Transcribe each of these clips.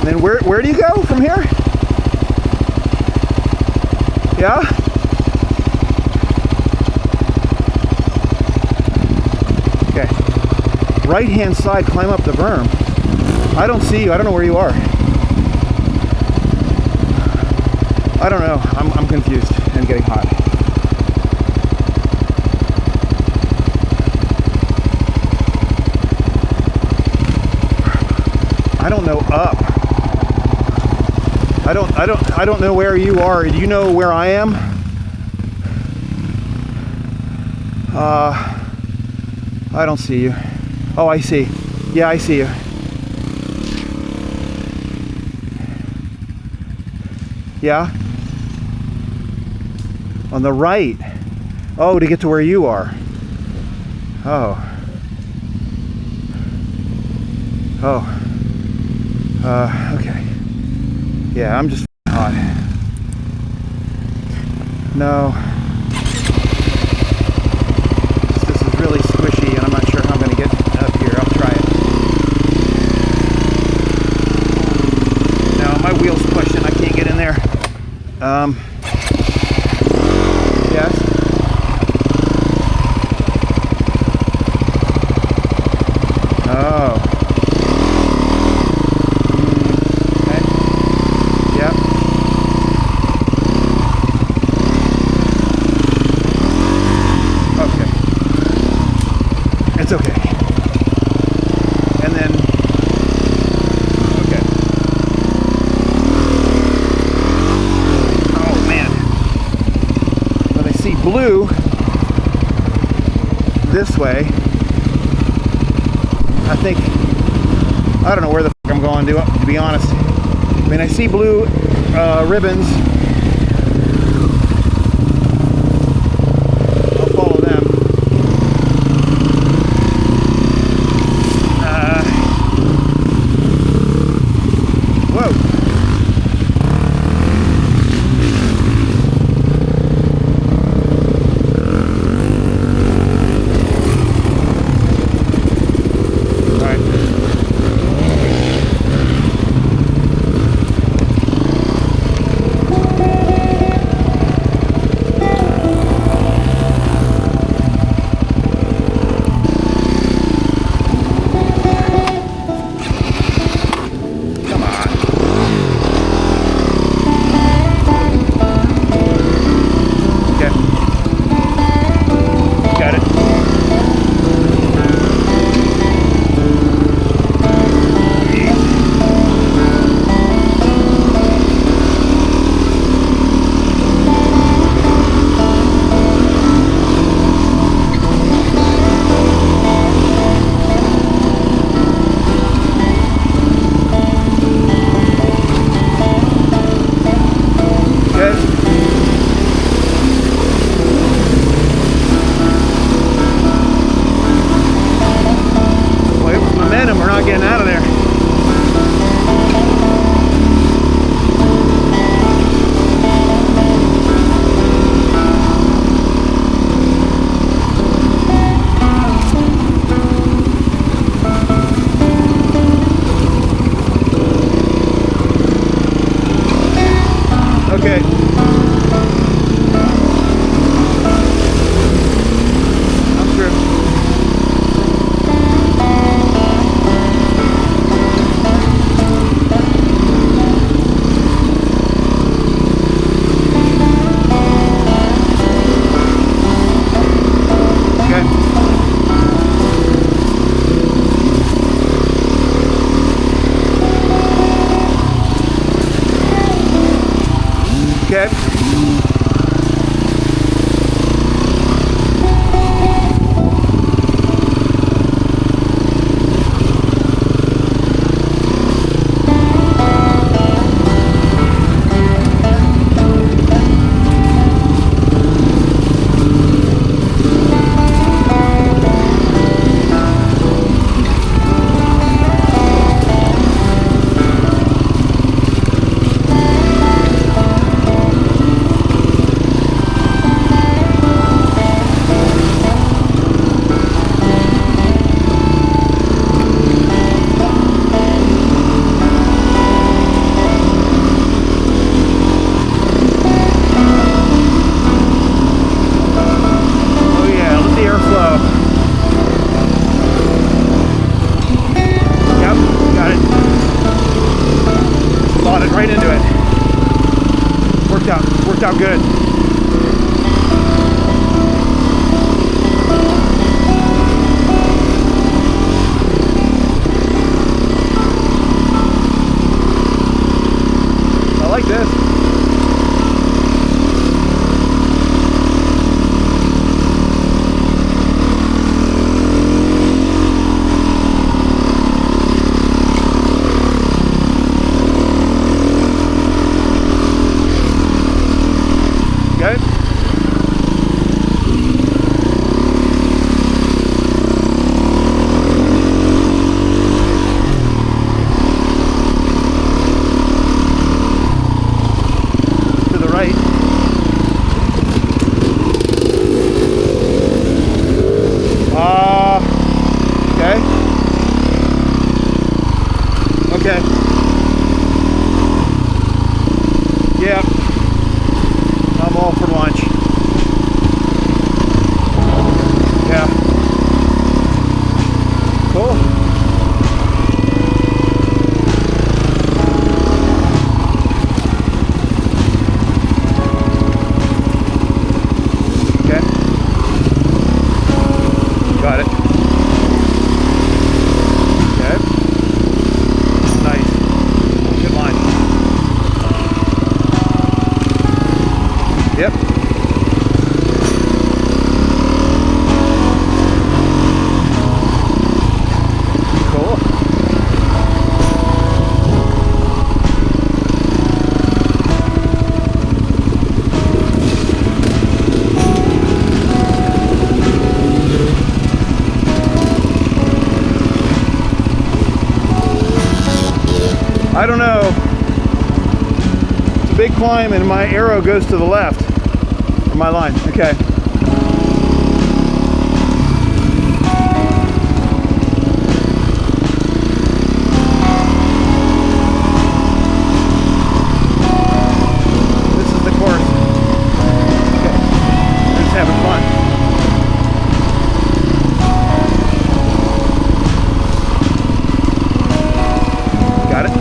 then where do you go from here? Yeah? Okay. Right hand side, climb up the berm. I don't see you. I don't know where you are. I don't know. I'm confused and getting hot. I don't know up. I don't know where you are. Do you know where I am? I don't see you. Oh, I see. Yeah, I see you. Yeah? On the right. Oh, to get to where you are. Oh. Oh. Okay. Yeah, I'm just hot. No. This is really squishy and I'm not sure how I'm going to get up here. I'll try it. No, my wheel's pushing. I can't get in there. Yes. Oh. Okay. Yep. Okay. It's okay. And then, okay. Oh man. When I see blue this way, I think, I don't know where the fuck I'm going to be honest. I mean, I see blue ribbons. I'll follow them. Whoa. out good. I like this. Okay. To the right. Okay. Okay. Yeah. I'm all for lunch. Yeah. Cool. Okay. Got it. Okay. Nice. Good line. Yep. Cool. I don't know. It's a big climb and my arrow goes to the left of my line. Okay. This is the course. Okay. We're just having fun. Got it?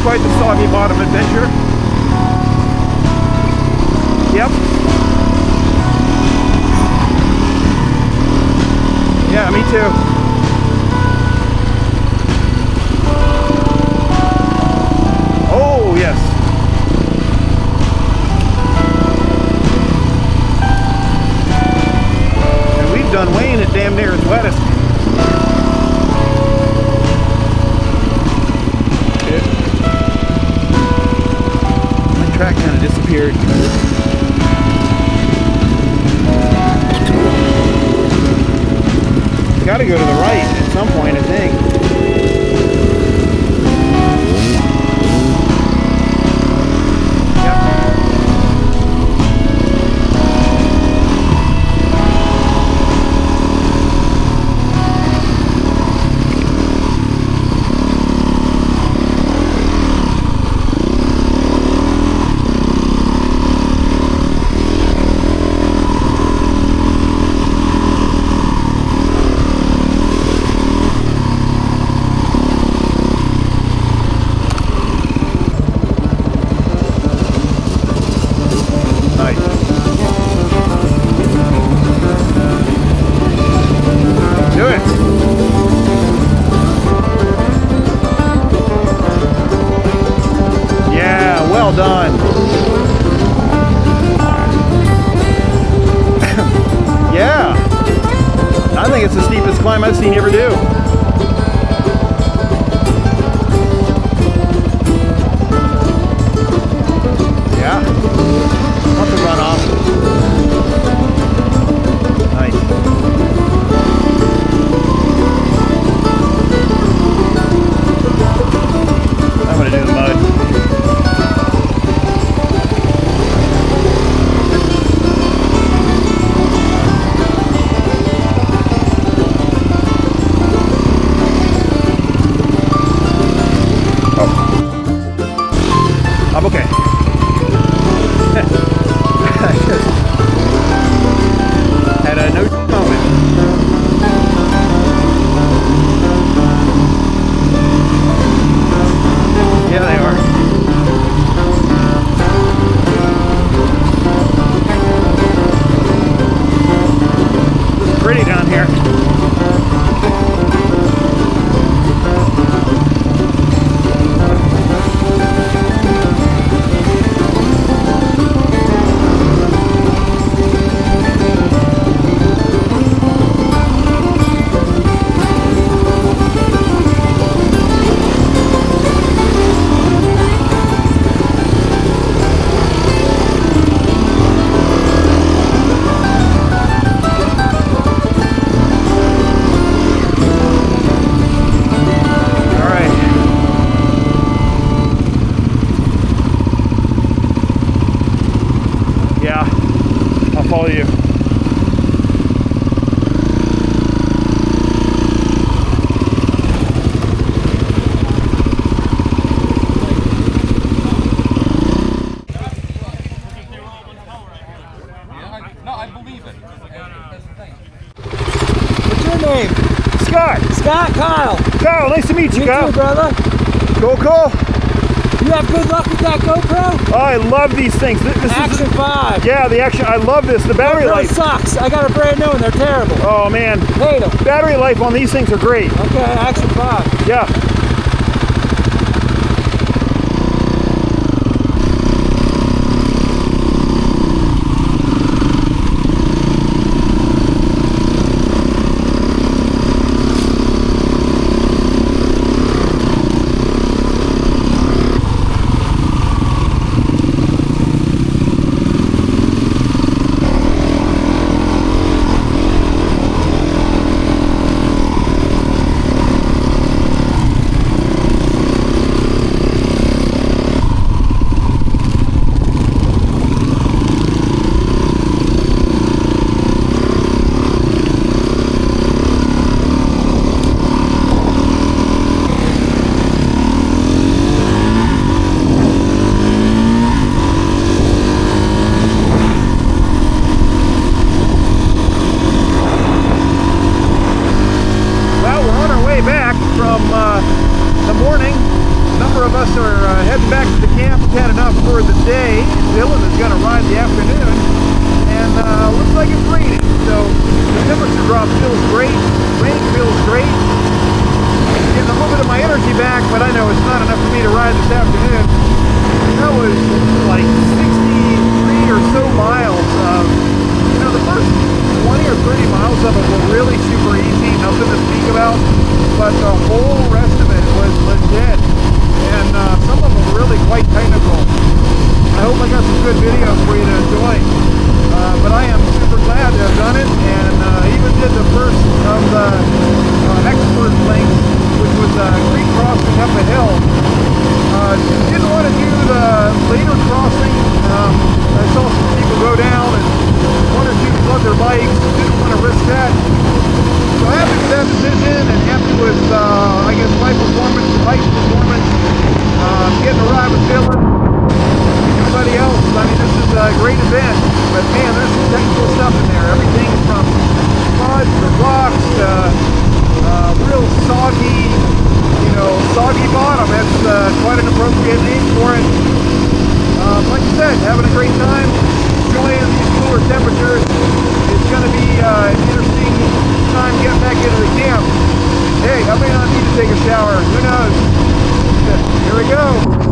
Quite the Soggy Bottom adventure. Yep. Yeah, me too. Oh, yes. And we've done Wayne at damn near its wettest. Track kind of disappeared. Got to go to the right at some point, I think. no moment. Yeah, they are. It's pretty down here. Follow you. No, I believe it. What's your name? Scott. Scott, Kyle. Kyle, nice to meet you, You Kyle. too, brother. Cool. You have good luck with that GoPro? Oh, I love these things. This Action is 5. Yeah, the action. I love this. The battery GoPro life sucks. I got a brand new one. They're terrible. Oh man, Hate them. battery life on these things are great. Okay, Action 5. Yeah. Heading back to the camp. We've had enough for the day. Dylan is going to ride the afternoon, and looks like it's raining. So the temperature drop feels great. Rain feels great. Getting a little bit of my energy back, but I know it's not enough for me to ride this afternoon. That was like 63 or so miles of, the first 20 or 30 miles of it were really super easy, nothing to speak about, but the whole rest of it was legit. And some of them really quite technical. I hope I got some good videos for you to enjoy. But I am super glad to have done it, and even did the first of the expert links, which was creek crossing up a hill. Didn't want to do the later crossing. I saw some people go down and one or two flood their bikes. Didn't want to risk that. So happy with that decision, and happy with, I guess, my performance, the bike's performance, getting to ride with Dylan, everybody else. I mean, this is a great event, but man, there's some technical stuff in there. Everything from mud to rocks to real soggy, Soggy Bottom. That's quite an appropriate name for it. Like I said, having a great time, enjoying these cooler temperatures. It's going to be an interesting time getting back into the camp. Hey, I may not need to take a shower. Who knows? Here we go.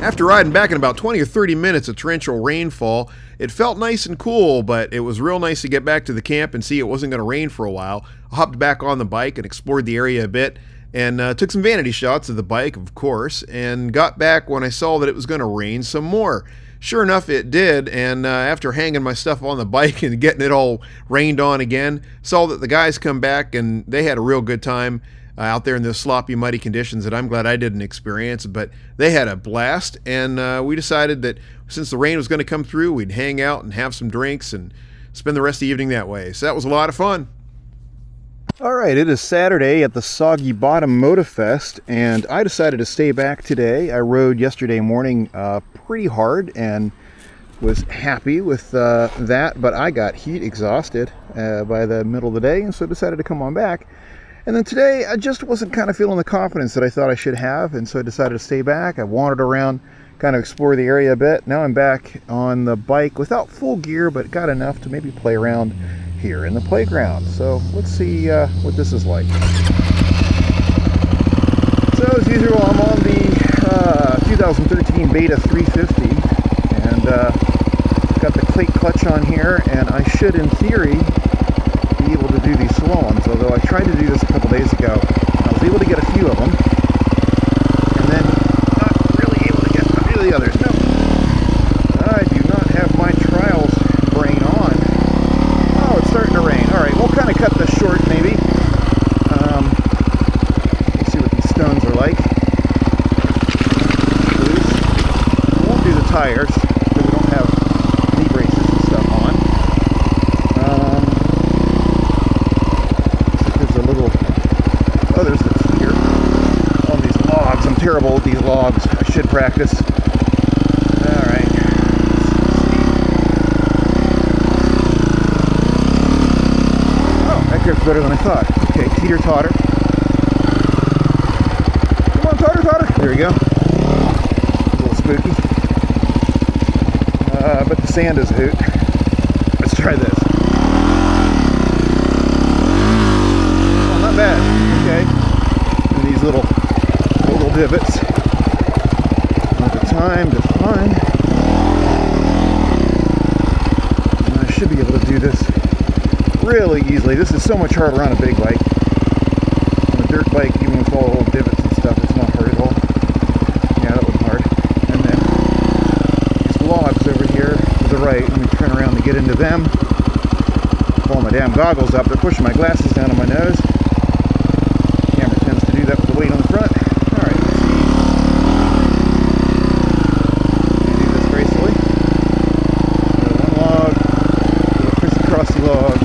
After riding back in about 20 or 30 minutes of torrential rainfall, it felt nice and cool, but it was real nice to get back to the camp and see it wasn't going to rain for a while. I hopped back on the bike and explored the area a bit, and took some vanity shots of the bike, of course, and got back when I saw that it was going to rain some more. sure enough, it did. And after hanging my stuff on the bike and getting it all rained on again, saw that the guys come back and they had a real good time out there in those sloppy, muddy conditions that I'm glad I didn't experience. But they had a blast, and we decided that since the rain was going to come through, we'd hang out and have some drinks and spend the rest of the evening that way. So that was a lot of fun. All right, it is Saturday at the Soggy Bottom Motofest, and I decided to stay back today. I rode yesterday morning pretty hard and was happy with that, but I got heat exhausted by the middle of the day, and so decided to come on back. And then today, I just wasn't kind of feeling the confidence that I thought I should have, and so I decided to stay back. I wandered around, kind of explore the area a bit. Now I'm back on the bike without full gear, but got enough to maybe play around here in the playground. So let's see what this is like. So as usual, I'm on the 2013 Beta 350, and got the plate clutch on here, and I should, in theory, be able to do these slaloms, although I tried to do this a couple days ago. I was able to get a few of them, and then not really able to get a few of the others. No, I do not have my trials brain on. Oh, it's starting to rain. All right, we'll kind of cut this short, maybe. Let's see what these stones are like. I won't do the tires because we don't have knee braces and stuff on. There's a little. Oh, there's the here on these logs. I'm terrible with these logs. I should practice. All right. Grip's better than I thought. Okay, teeter-totter. Come on, totter-totter. There we go. A little spooky. But the sand is a hoot. Let's try this. Oh, not bad. Okay. And these little divots. At the time to find. And I should be able to do this really easily. This is so much harder on a big bike. On a dirt bike, even with all the little divots and stuff, it's not hard at all. Yeah, that was hard. And then these logs over here to the right. Let me turn around to get into them. Pull my damn goggles up. They're pushing my glasses down on my nose. The camera tends to do that with the weight on the front. All right, let's see. Do this gracefully. One log, a crissy-crossy log.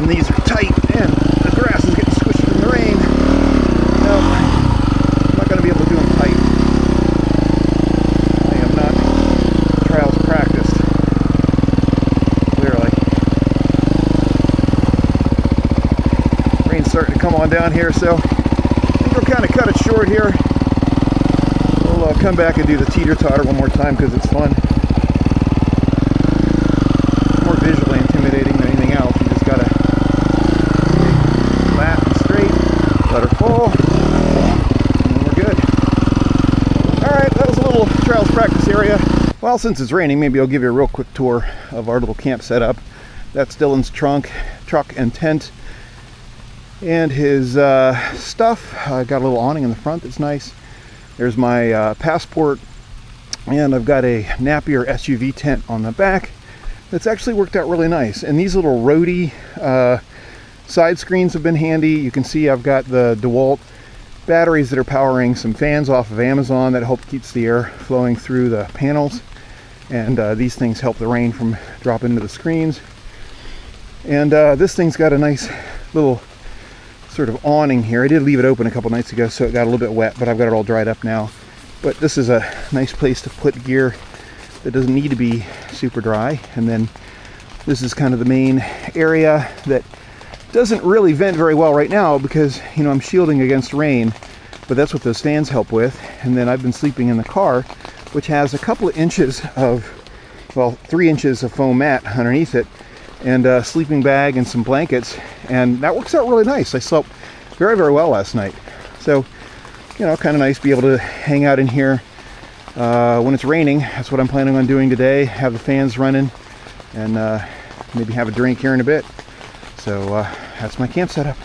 These are tight and the grass is getting squishy in the rain. No, I'm not going to be able to do them tight. I am not trials practiced. Clearly. Rain's starting to come on down here, so I think I'll kind of cut it short here. We'll come back and do the teeter-totter one more time because it's fun. More visually intimidating than anything else. You just got to let her fall, and then we're good. Alright, that was a little trials practice area. Well, since it's raining, maybe I'll give you a real quick tour of our little camp setup. That's Dylan's truck and tent, and his stuff. I got a little awning in the front that's nice. There's my passport, and I've got a Napier SUV tent on the back that's actually worked out really nice. And these little roadie side screens have been handy. You can see I've got the DeWalt batteries that are powering some fans off of Amazon that help keeps the air flowing through the panels, and these things help the rain from dropping into the screens. And this thing's got a nice little sort of awning here. I did leave it open a couple nights ago, so it got a little bit wet, but I've got it all dried up now. But this is a nice place to put gear that doesn't need to be super dry. And then this is kind of the main area that doesn't really vent very well right now because, you know, I'm shielding against rain, but that's what those fans help with. And then I've been sleeping in the car, which has a couple of inches of, well, 3 inches of foam mat underneath it, and a sleeping bag and some blankets, and that works out really nice. I slept very, very well last night. So, you know, kind of nice to be able to hang out in here when it's raining. That's what I'm planning on doing today. Have the fans running, and maybe have a drink here in a bit. So that's my camp setup.